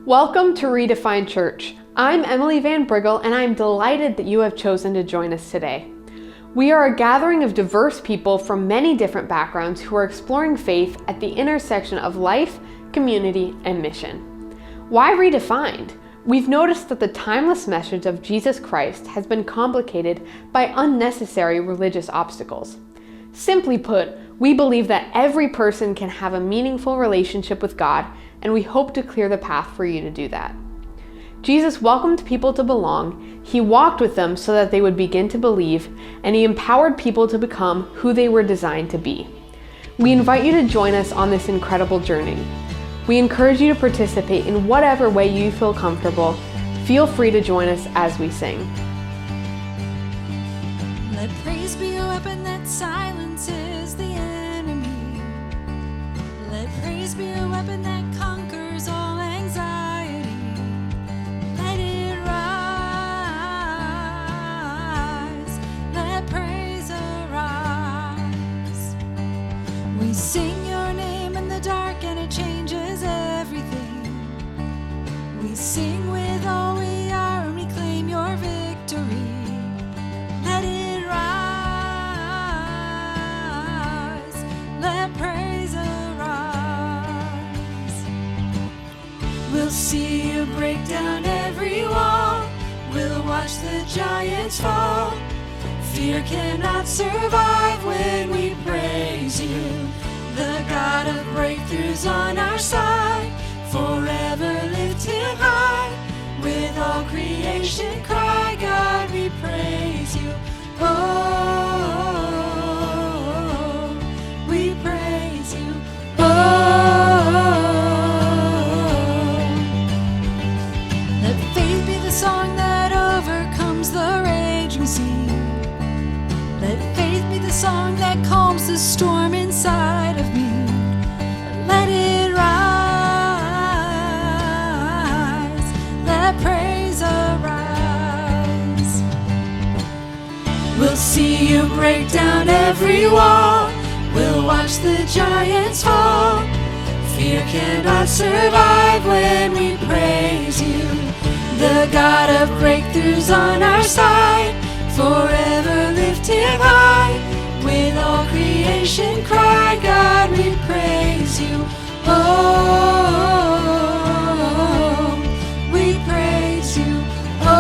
Welcome to Redefined Church. I'm Emily Van Briggle, and I'm delighted that you have chosen to join us today. We are a gathering of diverse people from many different backgrounds who are exploring faith at the intersection of life, community, and mission. Why redefined? We've noticed that the timeless message of Jesus Christ has been complicated by unnecessary religious obstacles. Simply put, we believe that every person can have a meaningful relationship with God, and we hope to clear the path for you to do that. Jesus welcomed people to belong, he walked with them so that they would begin to believe, and he empowered people to become who they were designed to be. We invite you to join us on this incredible journey. We encourage you to participate in whatever way you feel comfortable. Feel free to join us as we sing. Let praise be a weapon that silences the enemy. Let praise be a weapon that conquers all anxiety. Let it rise. Let praise arise. We sing your name in the dark and it changes everything. We sing with all we are and we claim your victory. Let it rise. Let praise arise. We'll see you break down every wall. We'll watch the giants fall. Fear cannot survive when we praise you. The God of breakthroughs on our side, forever lifted high. With all creation cry, God, we praise you. Oh, we praise you. Let faith be the song that overcomes the raging sea. Let faith be the song that calms the storm inside of me. Let it rise. Let praise arise. We'll see you break down every wall. We'll watch the giants fall. Fear cannot survive when we praise you. The God of breakthroughs on our side, forever lifted high. With all creation cry, God, we praise you. Oh, we praise you. Oh,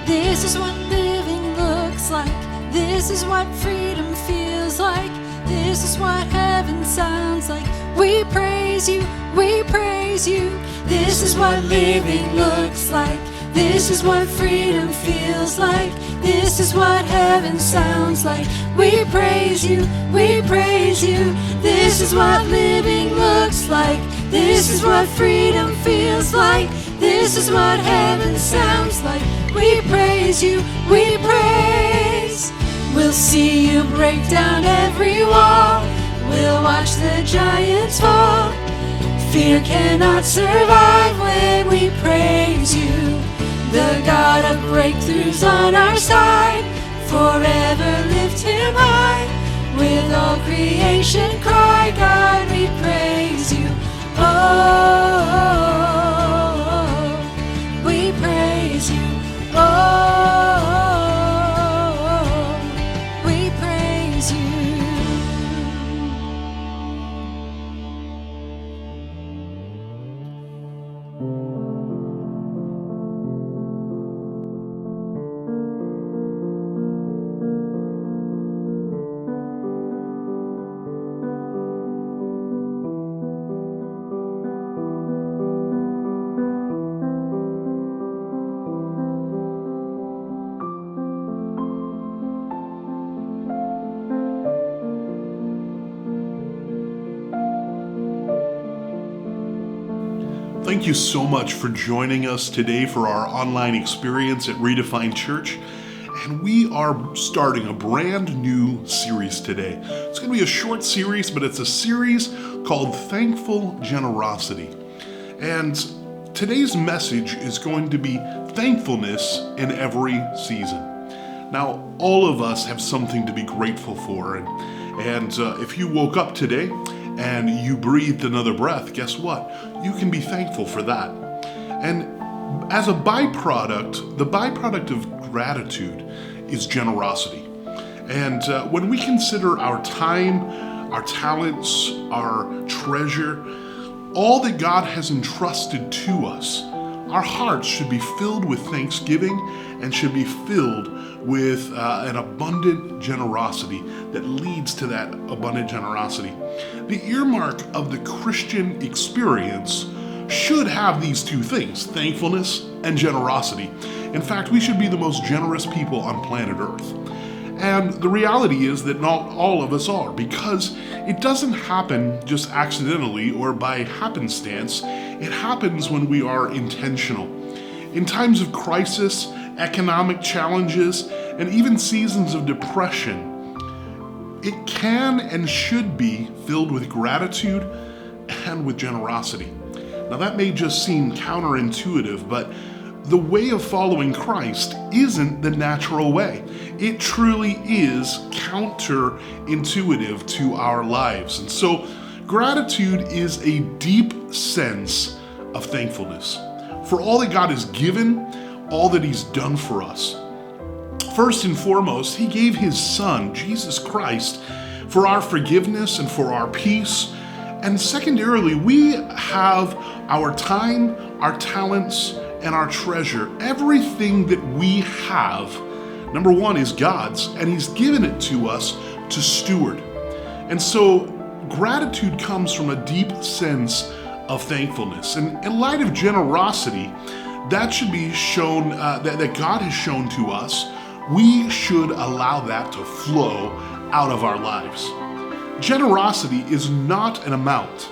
this is what living looks like. This is what freedom feels like. This is what heaven sounds like. We praise you, we praise you. This is what living looks like. This is what freedom feels like. This is what heaven sounds like. We praise you, we praise you. This is what living looks like. This is what freedom feels like. This is what heaven sounds like. We praise you, we praise. We'll see you break down every wall. We'll watch the giants fall. Fear cannot survive when we praise you. The God of breakthroughs on our side, forever lifted high. With all creation cry, God, we praise you. Oh, we praise you. Oh, we praise you. Thank you so much for joining us today for our online experience at Redefined Church. And we are starting a brand new series today. It's going to be a short series, but it's a series called Thankful Generosity. And today's message is going to be thankfulness in every season. Now, all of us have something to be grateful for. And if you woke up today and you breathed another breath, guess what? You can be thankful for that. And as a byproduct, the byproduct of gratitude is generosity. And when we consider our time, our talents, our treasure, all that God has entrusted to us, our hearts should be filled with thanksgiving and should be filled with an abundant generosity that leads to that abundant generosity. The earmark of the Christian experience should have these two things, thankfulness and generosity. In fact, we should be the most generous people on planet Earth. And the reality is that not all of us are, because it doesn't happen just accidentally or by happenstance. It happens when we are intentional. In times of crisis, economic challenges, and even seasons of depression, it can and should be filled with gratitude and with generosity. Now that may just seem counterintuitive, but the way of following Christ isn't the natural way. It truly is counterintuitive to our lives. And so gratitude is a deep sense of thankfulness for all that God has given, all that He's done for us. First and foremost, He gave His Son, Jesus Christ, for our forgiveness and for our peace. And secondarily, we have our time, our talents, and our treasure. Everything that we have, number one, is God's, and He's given it to us to steward. And so gratitude comes from a deep sense of thankfulness. And in light of generosity, that should be shown, that God has shown to us. We should allow that to flow out of our lives. Generosity is not an amount,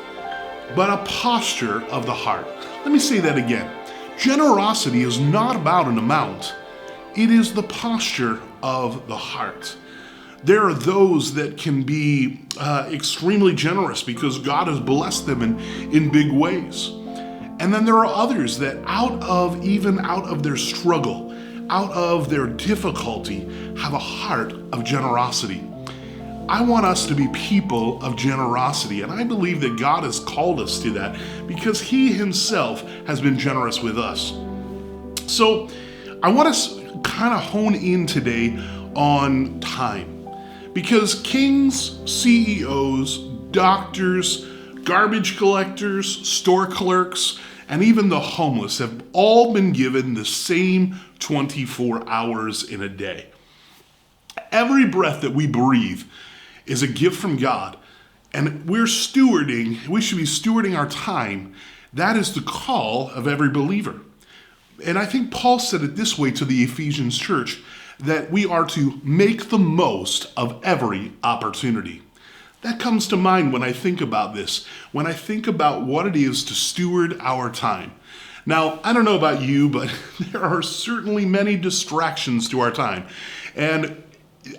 but a posture of the heart. Let me say that again. Generosity is not about an amount. It is the posture of the heart. There are those that can be extremely generous because God has blessed them in big ways. And then there are others that out of their struggle, out of their difficulty, have a heart of generosity. I want us to be people of generosity, and I believe that God has called us to that because He Himself has been generous with us. So I want to kind of hone in today on time, because kings, CEOs, doctors, garbage collectors, store clerks, and even the homeless have all been given the same 24 hours in a day. Every breath that we breathe is a gift from God, and we should be stewarding our time. That is the call of every believer. And I think Paul said it this way to the Ephesians church, that we are to make the most of every opportunity. That comes to mind when I think about this, when I think about what it is to steward our time. Now, I don't know about you, but there are certainly many distractions to our time. And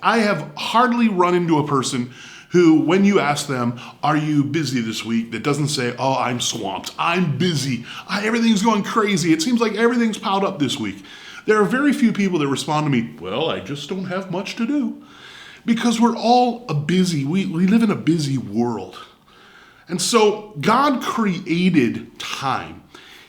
I have hardly run into a person who, when you ask them, are you busy this week, that doesn't say, oh, I'm swamped, I'm busy, everything's going crazy, it seems like everything's piled up this week. There are very few people that respond to me, well, I just don't have much to do. Because we're all we live in a busy world. And so God created time.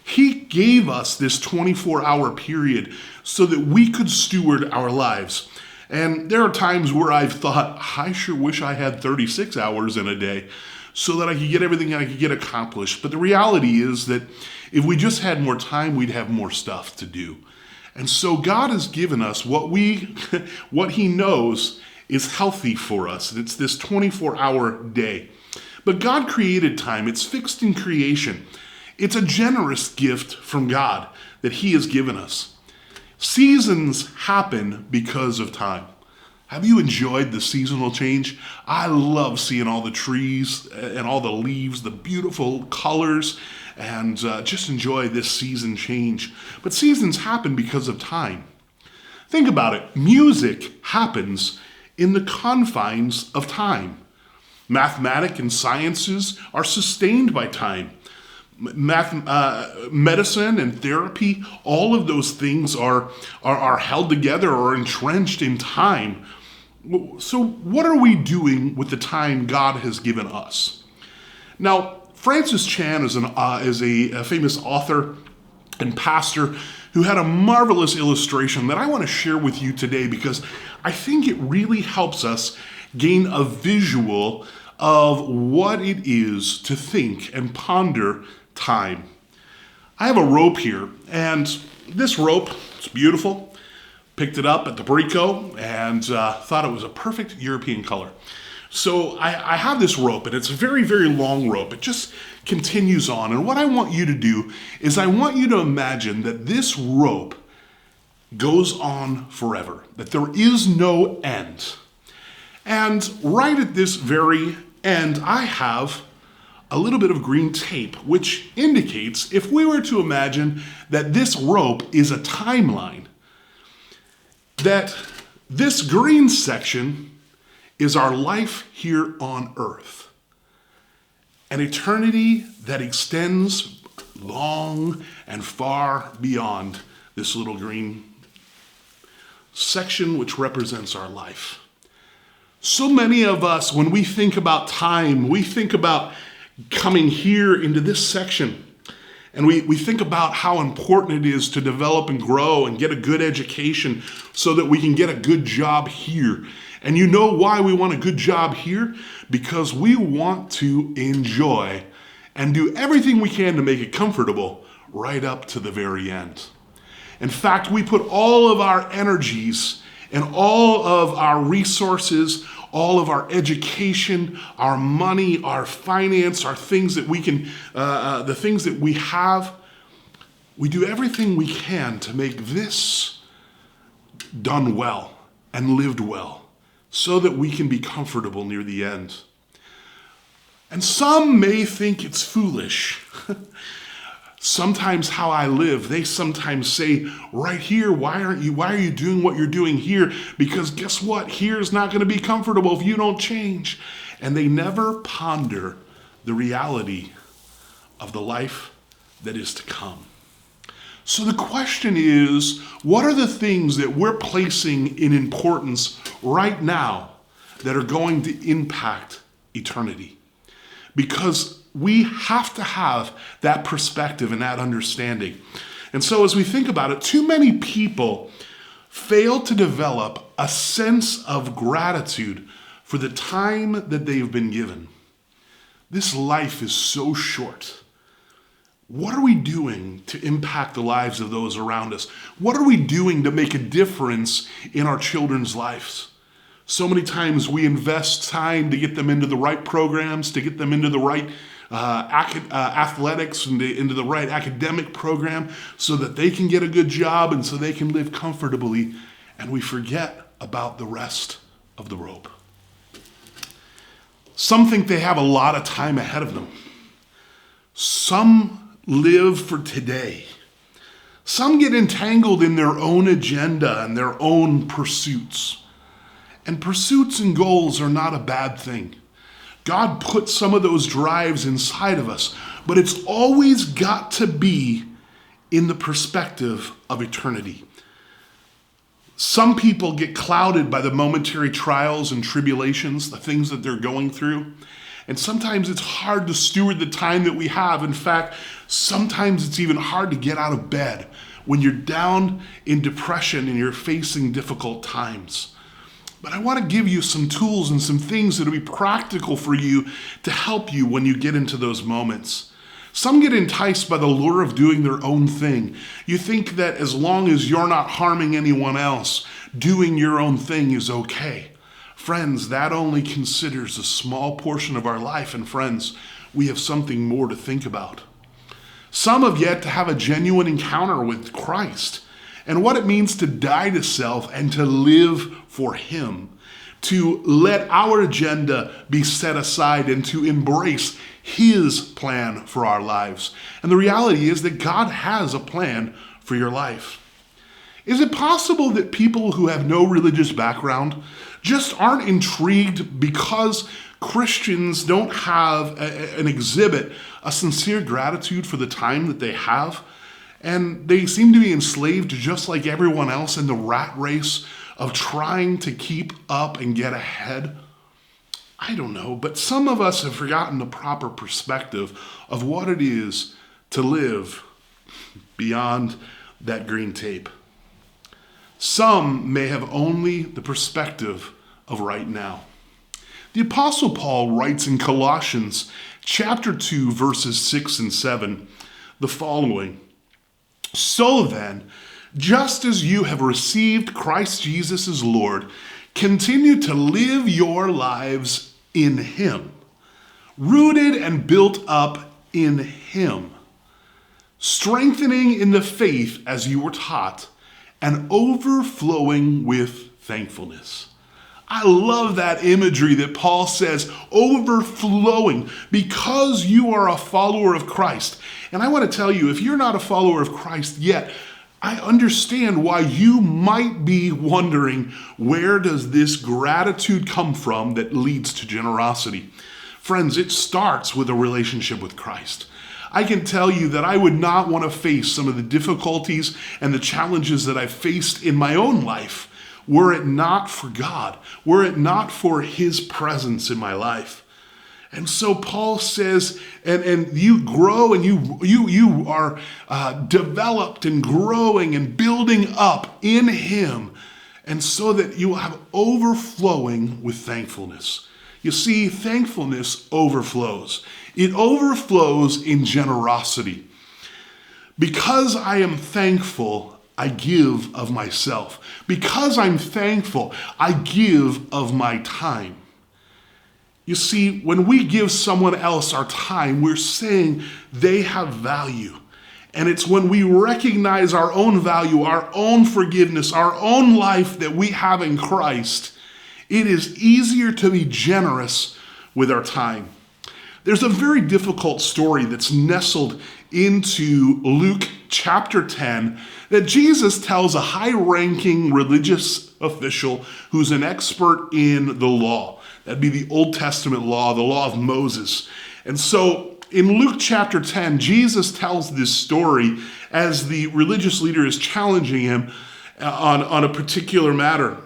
He gave us this 24-hour period so that we could steward our lives. And there are times where I've thought, I sure wish I had 36 hours in a day so that I could get everything I could get accomplished. But the reality is that if we just had more time, we'd have more stuff to do. And so God has given us what He knows is healthy for us. It's this 24-hour day. But God created time. It's fixed in creation. It's a generous gift from God that He has given us. Seasons happen because of time. Have you enjoyed the seasonal change? I love seeing all the trees and all the leaves, the beautiful colors, and just enjoy this season change. But seasons happen because of time. Think about it. Music happens in the confines of time. Mathematics and sciences are sustained by time. Medicine and therapy, all of those things are held together or entrenched in time. So what are we doing with the time God has given us? Now, Francis Chan is a famous author and pastor who had a marvelous illustration that I want to share with you today because I think it really helps us gain a visual of what it is to think and ponder time. I have a rope here, and this rope, it's beautiful. Picked it up at the Brico and thought it was a perfect European color. So I have this rope, and it's a very, very long rope. It just continues on. And what I want you to do is I want you to imagine that this rope goes on forever, that there is no end. And right at this very end, I have a little bit of green tape, which indicates if we were to imagine that this rope is a timeline, that this green section is our life here on earth. An eternity that extends long and far beyond this little green section which represents our life. So many of us, when we think about time, we think about coming here into this section. And we think about how important it is to develop and grow and get a good education so that we can get a good job here. And you know why we want a good job here? Because we want to enjoy and do everything we can to make it comfortable right up to the very end. In fact, we put all of our energies and all of our resources, all of our education, our money, our finance, our things that we can, the things that we have, we do everything we can to make this done well and lived well so that we can be comfortable near the end. And some may think it's foolish. Sometimes how I live, they sometimes say, right here, why are you doing what you're doing here? Because guess what? Here's not going to be comfortable if you don't change. And they never ponder the reality of the life that is to come. So the question is, what are the things that we're placing in importance right now that are going to impact eternity? Because we have to have that perspective and that understanding. And so as we think about it, too many people fail to develop a sense of gratitude for the time that they've been given. This life is so short. What are we doing to impact the lives of those around us? What are we doing to make a difference in our children's lives? So many times we invest time to get them into the right programs, to get them into the right athletics and into the right academic program so that they can get a good job and so they can live comfortably, and we forget about the rest of the rope. Some think they have a lot of time ahead of them. Some live for today. Some get entangled in their own agenda and their own pursuits. And pursuits and goals are not a bad thing. God put some of those drives inside of us, but it's always got to be in the perspective of eternity. Some people get clouded by the momentary trials and tribulations, the things that they're going through. And sometimes it's hard to steward the time that we have. In fact, sometimes it's even hard to get out of bed when you're down in depression and you're facing difficult times. But I want to give you some tools and some things that will be practical for you to help you when you get into those moments. Some get enticed by the lure of doing their own thing. You think that as long as you're not harming anyone else, doing your own thing is okay. Friends, that only considers a small portion of our life. And friends, we have something more to think about. Some have yet to have a genuine encounter with Christ and what it means to die to self and to live for Him, to let our agenda be set aside and to embrace His plan for our lives. And the reality is that God has a plan for your life. Is it possible that people who have no religious background just aren't intrigued because Christians don't have and exhibit a sincere gratitude for the time that they have? And they seem to be enslaved just like everyone else in the rat race of trying to keep up and get ahead. I don't know, but some of us have forgotten the proper perspective of what it is to live beyond that green tape. Some may have only the perspective of right now. The Apostle Paul writes in Colossians chapter 2, verses 6 and 7, the following: "So then, just as you have received Christ Jesus as Lord, continue to live your lives in Him, rooted and built up in Him, strengthening in the faith as you were taught, and overflowing with thankfulness." I love that imagery that Paul says, overflowing, because you are a follower of Christ. And I want to tell you, if you're not a follower of Christ yet, I understand why you might be wondering, where does this gratitude come from that leads to generosity? Friends, it starts with a relationship with Christ. I can tell you that I would not want to face some of the difficulties and the challenges that I've faced in my own life were it not for God, were it not for His presence in my life. And so Paul says, and you grow and you are developed and growing and building up in Him, and so that you will have overflowing with thankfulness. You see, thankfulness overflows. It overflows in generosity. Because I am thankful, I give of myself. Because I'm thankful, I give of my time. You see, when we give someone else our time, we're saying they have value. And it's when we recognize our own value, our own forgiveness, our own life that we have in Christ, it is easier to be generous with our time. There's a very difficult story that's nestled into Luke chapter 10 that Jesus tells a high-ranking religious official who's an expert in the law. That'd be the Old Testament law, the law of Moses. And so in Luke chapter 10, Jesus tells this story as the religious leader is challenging him on a particular matter.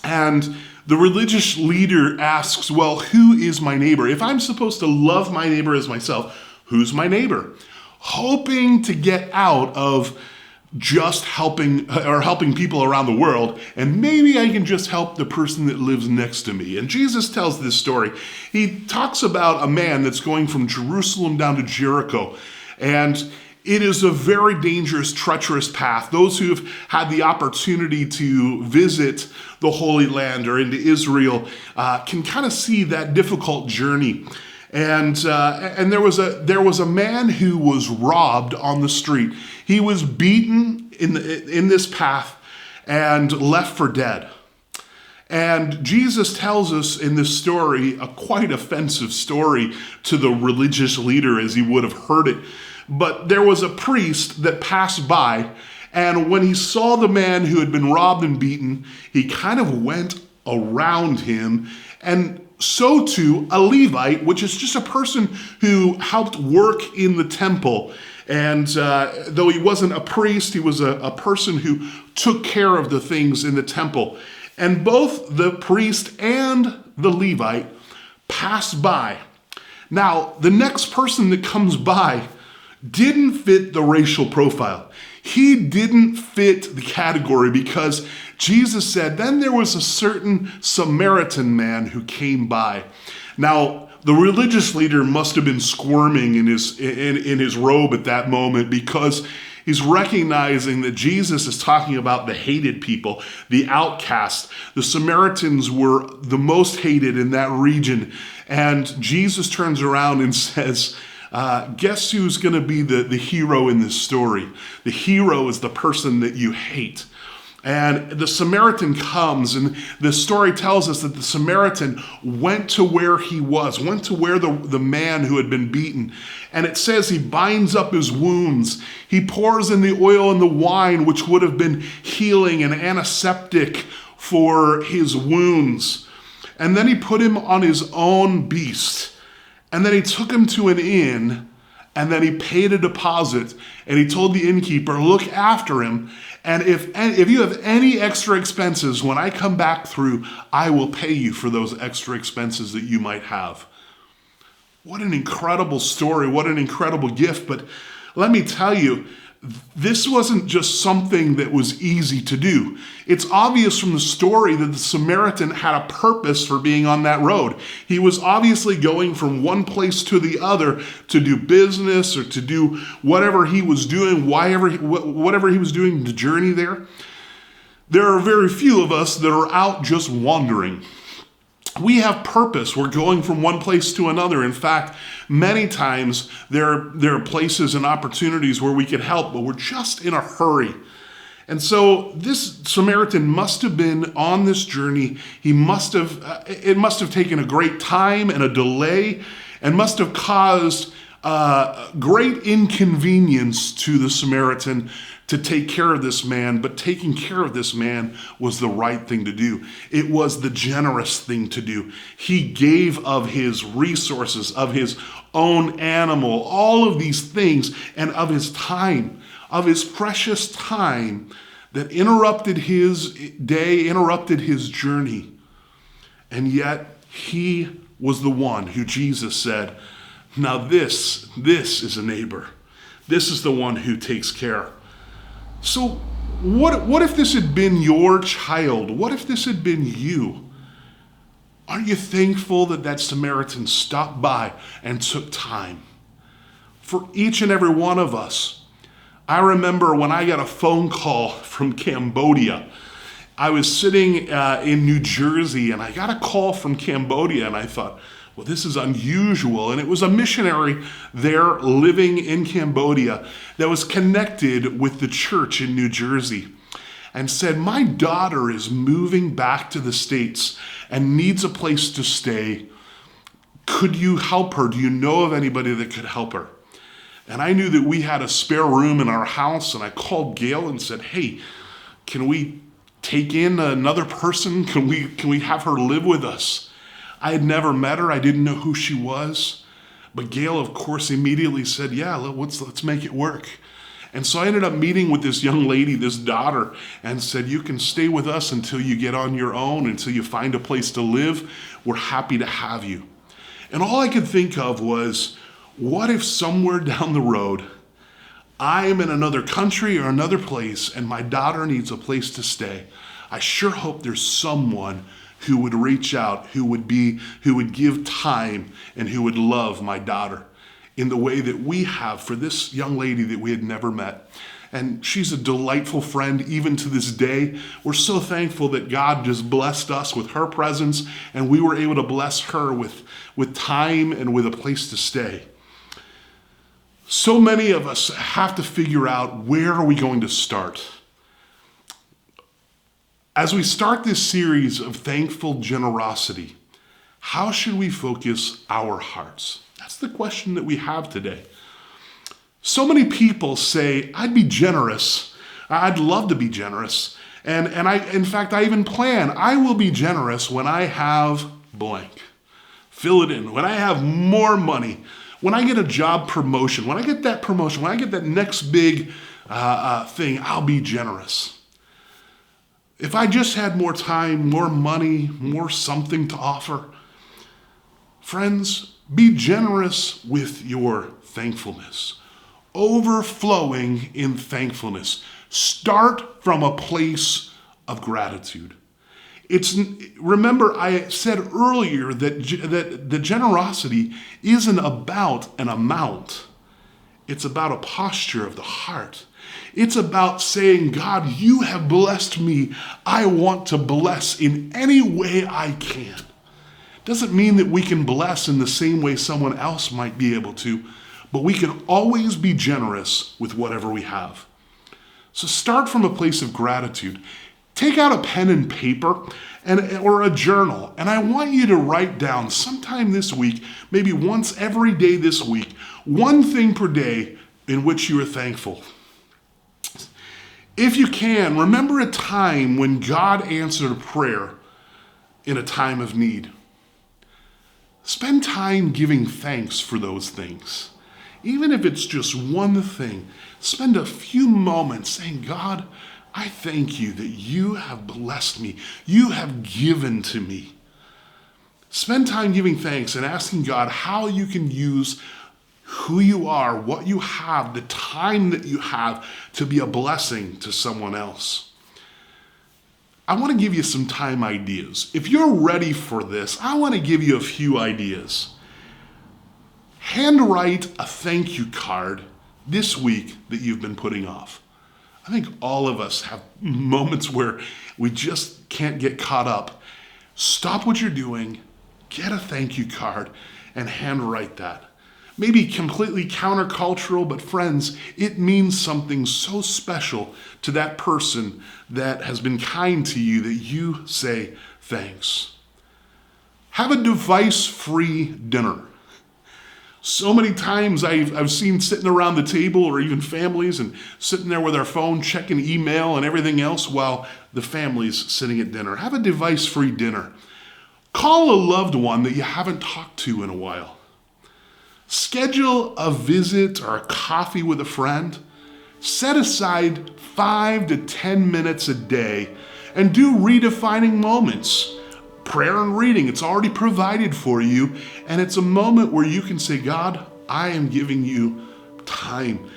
And the religious leader asks, well, who is my neighbor? If I'm supposed to love my neighbor as myself, who's my neighbor? Hoping to get out of just helping people around the world, and maybe I can just help the person that lives next to me. And Jesus tells this story. He talks about a man that's going from Jerusalem down to Jericho, and it is a very dangerous, treacherous path. Those who have had the opportunity to visit the Holy Land or into Israel can kind of see that difficult journey. And there was a man who was robbed on the street. He was beaten in this path and left for dead. And Jesus tells us in this story, a quite offensive story to the religious leader as he would have heard it. But there was a priest that passed by, and when he saw the man who had been robbed and beaten, he kind of went around him, and so too a Levite, which is just a person who helped work in the temple. And though he wasn't a priest, he was a person who took care of the things in the temple. And both the priest and the Levite passed by. Now, the next person that comes by didn't fit the racial profile. He didn't fit the category because Jesus said, then there was a certain Samaritan man who came by. Now, the religious leader must have been squirming in his robe at that moment because he's recognizing that Jesus is talking about the hated people, the outcast. The Samaritans were the most hated in that region. And Jesus turns around and says, guess who's going to be the hero in this story? The hero is the person that you hate. And the Samaritan comes, and the story tells us that the Samaritan went to where he was, went to where the man who had been beaten. And it says he binds up his wounds. He pours in the oil and the wine, which would have been healing and antiseptic for his wounds. And then he put him on his own beast. And then he took him to an inn, and then he paid a deposit, and he told the innkeeper, look after him, And if you have any extra expenses, when I come back through, I will pay you for those extra expenses that you might have. What an incredible story. What an incredible gift. But let me tell you, this wasn't just something that was easy to do. It's obvious from the story that the Samaritan had a purpose for being on that road. He was obviously going from one place to the other to do business or to do whatever he was doing, whatever he was doing to journey there. There are very few of us that are out just wandering. We have purpose. We're going from one place to another. In fact, many times there are places and opportunities where we could help, but we're just in a hurry. And so this Samaritan must have been on this journey. It must have taken a great time and a delay, and must have caused great inconvenience to the Samaritan to take care of this man, but taking care of this man was the right thing to do. It was the generous thing to do. He gave of his resources, of his own animal, all of these things, and of his time, of his precious time that interrupted his day, interrupted his journey. And yet he was the one who Jesus said, now this is a neighbor. This is the one who takes care. So what if this had been your child? What if this had been you? Aren't you thankful that Samaritan stopped by and took time? For each and every one of us, I remember when I got a phone call from Cambodia. I was sitting in New Jersey and I got a call from Cambodia, and I thought, well, this is unusual. And it was a missionary there living in Cambodia that was connected with the church in New Jersey, and said, my daughter is moving back to the States and needs a place to stay. Could you help her? Do you know of anybody that could help her? And I knew that we had a spare room in our house, and I called Gail and said, hey, can we take in another person? Can we have her live with us? I had never met her. I didn't know who she was. But Gail, of course, immediately said, yeah, let's make it work. And so I ended up meeting with this young lady, this daughter, and said, you can stay with us until you get on your own, until you find a place to live. We're happy to have you. And all I could think of was, what if somewhere down the road, I am in another country or another place, and my daughter needs a place to stay? I sure hope there's someone who would reach out, who would give time, and who would love my daughter in the way that we have for this young lady that we had never met. And she's a delightful friend even to this day. We're so thankful that God just blessed us with her presence, and we were able to bless her with time and with a place to stay. So many of us have to figure out, where are we going to start? As we start this series of thankful generosity, how should we focus our hearts? That's the question that we have today. So many people say, I'd be generous. I'd love to be generous. And in fact, I even plan, I will be generous when I have blank. Fill it in. When I have more money, when I get a job promotion, when I get that promotion, when I get that next big thing, I'll be generous. If I just had more time, more money, more something to offer. Friends, be generous with your thankfulness. Overflowing in thankfulness. Start from a place of gratitude. Remember, I said earlier that the generosity isn't about an amount. It's about a posture of the heart. It's about saying, God, you have blessed me. I want to bless in any way I can. Doesn't mean that we can bless in the same way someone else might be able to, but we can always be generous with whatever we have. So start from a place of gratitude. Take out a pen and paper or a journal, and I want you to write down sometime this week, maybe once every day this week, one thing per day in which you are thankful. If you can, remember a time when God answered a prayer in a time of need. Spend time giving thanks for those things. Even if it's just one thing, spend a few moments saying, God, I thank you that you have blessed me. You have given to me. Spend time giving thanks and asking God how you can use who you are, what you have, the time that you have to be a blessing to someone else. I want to give you some time ideas. If you're ready for this, I want to give you a few ideas. Handwrite a thank you card this week that you've been putting off. I think all of us have moments where we just can't get caught up. Stop what you're doing, get a thank you card, and handwrite that. Maybe completely countercultural, but friends, it means something so special to that person that has been kind to you that you say thanks. Have a device-free dinner. So many times I've seen sitting around the table, or even families, and sitting there with our phone checking email and everything else while the family's sitting at dinner. Have a device-free dinner. Call a loved one that you haven't talked to in a while. Schedule a visit or a coffee with a friend. Set aside 5 to 10 minutes a day and do redefining moments. Prayer and reading, it's already provided for you, and it's a moment where you can say, God, I am giving you time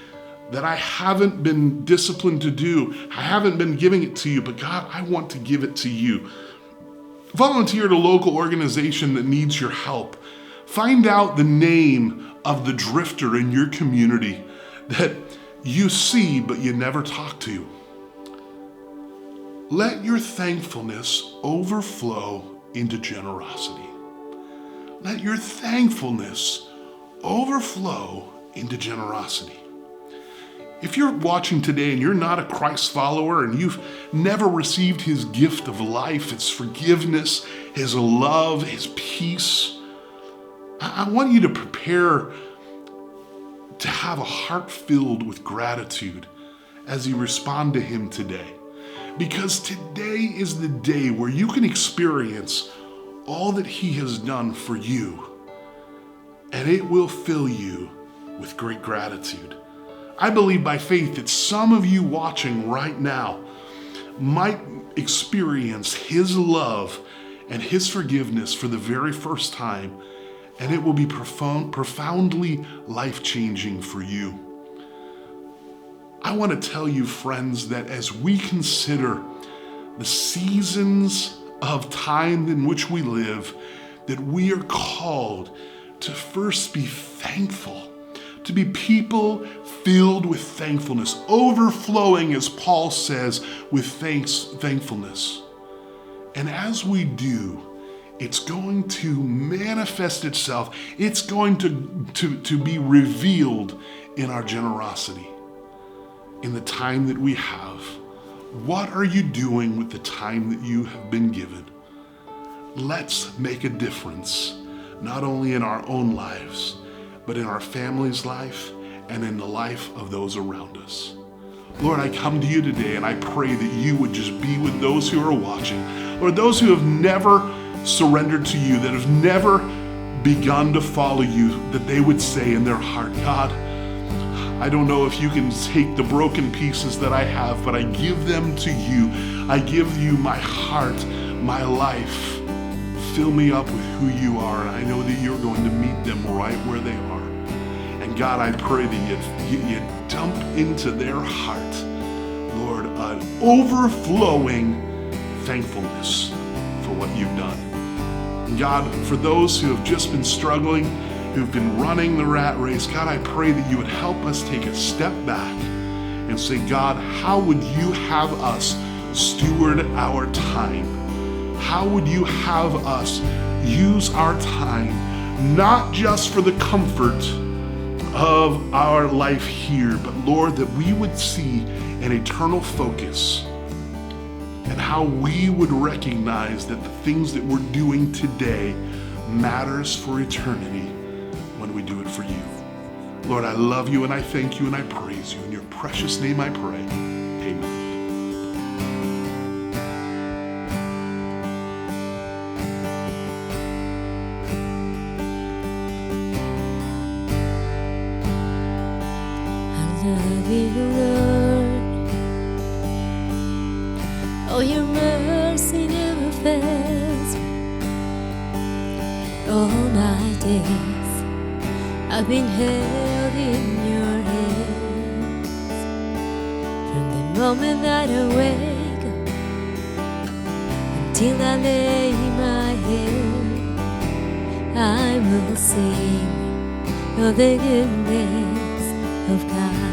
that I haven't been disciplined to do. I haven't been giving it to you, but God, I want to give it to you. Volunteer at a local organization that needs your help. Find out the name of the drifter in your community that you see but you never talk to. Let your thankfulness overflow into generosity. Let your thankfulness overflow into generosity. If you're watching today and you're not a Christ follower and you've never received his gift of life, his forgiveness, his love, his peace, I want you to prepare to have a heart filled with gratitude as you respond to him today. Because today is the day where you can experience all that he has done for you, and it will fill you with great gratitude. I believe by faith that some of you watching right now might experience his love and his forgiveness for the very first time, and it will be profoundly life-changing for you. I want to tell you, friends, that as we consider the seasons of time in which we live, that we are called to first be thankful, to be people filled with thankfulness, overflowing, as Paul says, with thankfulness. And as we do, it's going to manifest itself. It's going to be revealed in our generosity. In the time that we have, what are you doing with the time that you have been given? Let's make a difference, not only in our own lives, but in our family's life and in the life of those around us. Lord, I come to you today and I pray that you would just be with those who are watching, or those who have never surrendered to you, that have never begun to follow you, that they would say in their heart, God, I don't know if you can take the broken pieces that I have, but I give them to you. I give you my heart, my life. Fill me up with who you are, and I know that you're going to meet them right where they are. And God, I pray that you dump into their heart, Lord, an overflowing thankfulness for what you've done. And God, for those who have just been struggling, who've been running the rat race, God, I pray that you would help us take a step back and say, God, how would you have us steward our time? How would you have us use our time, not just for the comfort of our life here, but Lord, that we would see an eternal focus, and how we would recognize that the things that we're doing today matters for eternity when we do it for you. Lord, I love you and I thank you and I praise you. In your precious name I pray. Amen. I love you, Lord. Oh, your mercy never fails me. All my days I've been held in your hands. From the moment that I wake up until I lay my head, I will sing of the goodness of God.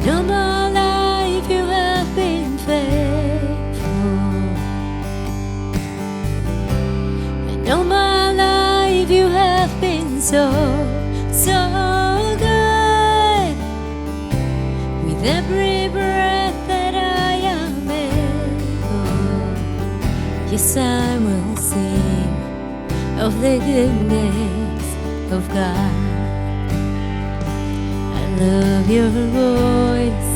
And all my life you have been faithful. And all my life you have been so, so good. With every breath that I am able, yes, I will sing of the goodness of God. I love your voice.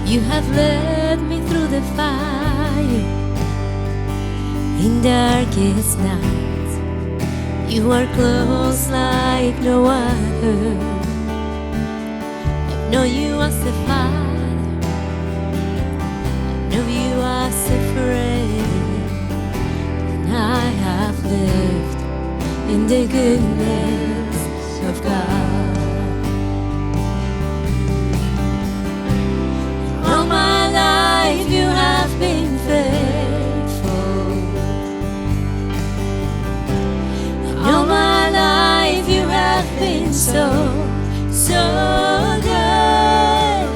You have led me through the fire in darkest nights. You are close like no other. I know you as a father. I know you as a friend. And I have lived in the goodness of God. All my life you have been faithful. All my life you have been so, so good.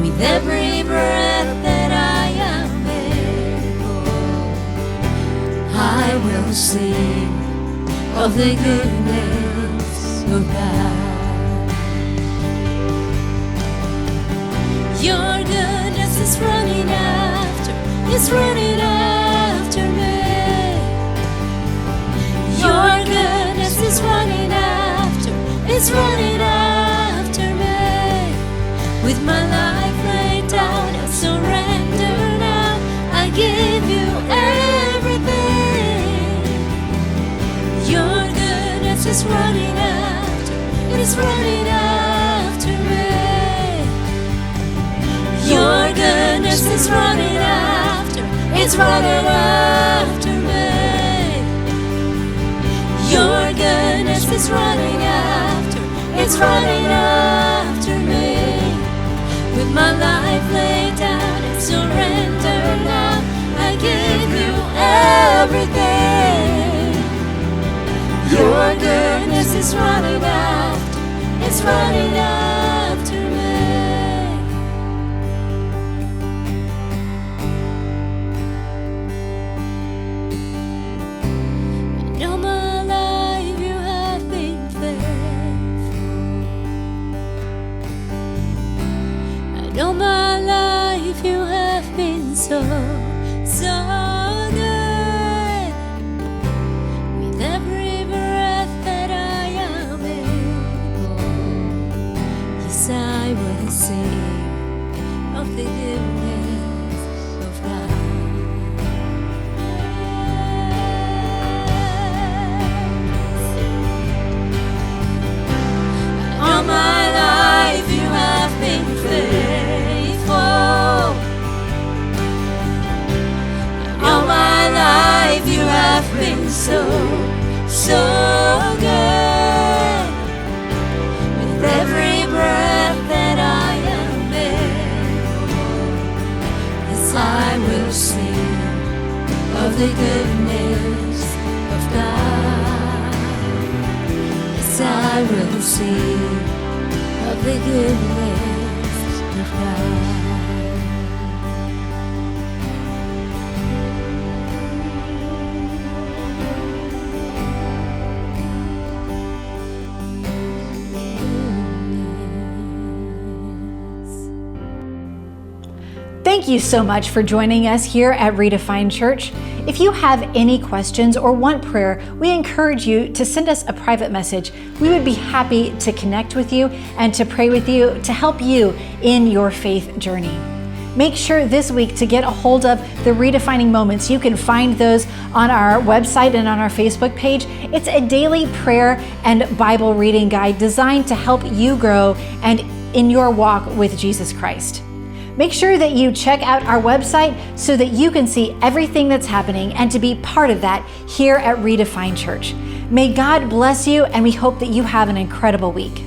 With every breath that I am able, I will sing of the goodness of God. Your goodness is running after me. Your goodness is running after me. With my life laid down, I surrender now. I give you everything. Your goodness is running after me. Your goodness is running after me. Your goodness is running after me. With my life laid down and surrender now, I give you everything. Your goodness is running after me. And all my life you have been faithful. And all my life you have been so, so good. With every breath that I am able, yes, I will sing of the goodness of God. All my life you have been faithful. All my life you have been so, so good. With every breath that I am able, yes, I will sing of the goodness of God. Yes, I will sing of the goodness of God. Thank you so much for joining us here at Redefined Church. If you have any questions or want prayer, we encourage you to send us a private message. We would be happy to connect with you and to pray with you to help you in your faith journey. Make sure this week to get a hold of the Redefining Moments. You can find those on our website and on our Facebook page. It's a daily prayer and Bible reading guide designed to help you grow and in your walk with Jesus Christ. Make sure that you check out our website so that you can see everything that's happening and to be part of that here at Redefined Church. May God bless you, and we hope that you have an incredible week.